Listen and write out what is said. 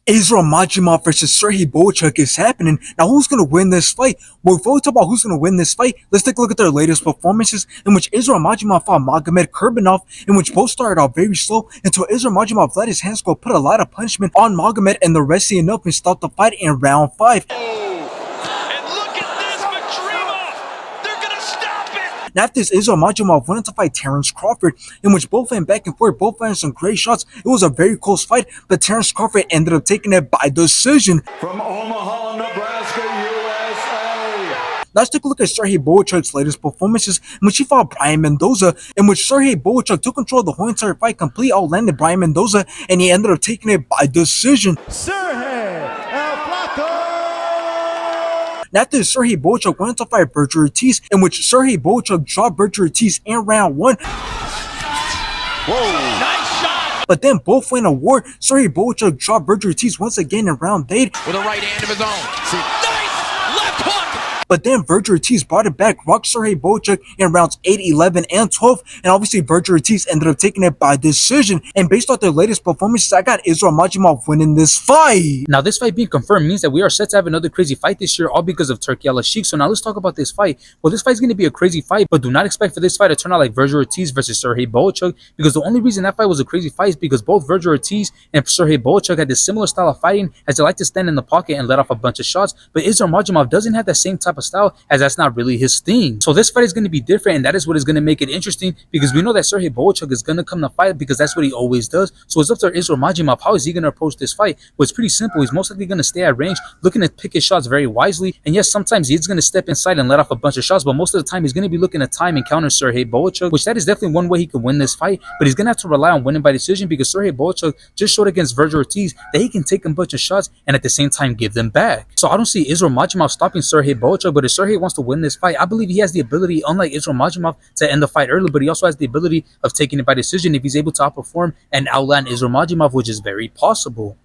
Israil Madrimov versus Serhii Bohachuk is happening. Now, who's going to win this fight? Well, before we talk about who's going to win this fight, let's take a look at their latest performances, in which Israil Madrimov fought Magomed Kurbanov, in which both started out very slow until Israil Madrimov let his hands go, put a lot of punishment on Magomed, and the rest enough and stopped the fight in round 5. And look at this, Madrimov! They're gonna stop it! Now, after this, Israil Madrimov went on to fight Terrence Crawford, in which both went back and forth, both fighting some great shots. It was a very close fight, but Terrence Crawford ended up taking it by decision. From Omaha, Nebraska, USA. Let's take a look at Serhii Bohachuk's latest performances, in which he fought Brian Mendoza, in which Serhii Bohachuk took control of the whole entire fight, completely outlanded Brian Mendoza, and he ended up taking it by decision. Now, after Serhii Bohachuk went on to fight Berger Ortiz, in which Serhii Bohachuk dropped Berger Ortiz in round 1. Whoa! Nice shot! But then both went to war. Serhii Bohachuk dropped Berger Ortiz once again in round 8. With a right hand of his own. Nice! Left hook! But then Berger Ortiz brought it back, rocked Serhii Bohachuk in rounds 8, 11, and 12. And obviously, Berger Ortiz ended up taking it by decision. And based off their latest performances, I got Israil Madrimov winning this fight. Now, this fight being confirmed means that we are set to have another crazy fight this year, all because of Turki Al-Sheikh. So now let's talk about this fight. Well, this fight is going to be a crazy fight, but do not expect for this fight to turn out like Berger Ortiz versus Serhii Bohachuk, because the only reason that fight was a crazy fight is because both Berger Ortiz and Serhii Bohachuk had this similar style of fighting, as they like to stand in the pocket and let off a bunch of shots. But Israil Madrimov doesn't have that same type of style, as that's not really his thing. So this fight is going to be different, and that is what is going to make it interesting, because we know that Serhii Bohachuk is going to come to fight because that's what he always does. So it's up to Israil Madrimov. How is he going to approach this fight? Well, it's pretty simple. He's most likely going to stay at range, looking to pick his shots very wisely. And yes, sometimes he's going to step inside and let off a bunch of shots, but most of the time he's going to be looking to time and counter Serhii Bohachuk, which that is definitely one way he can win this fight. But he's going to have to rely on winning by decision, because Serhii Bohachuk just showed against Berger Ortiz that he can take a bunch of shots and at the same time give them back. So I don't see Israil Madrimov stopping Serhii Bohachuk, but if Serhii wants to win this fight, I believe he has the ability, unlike Israil Madrimov, to end the fight early, but he also has the ability of taking it by decision if he's able to outperform and outland Israil Madrimov, which is very possible.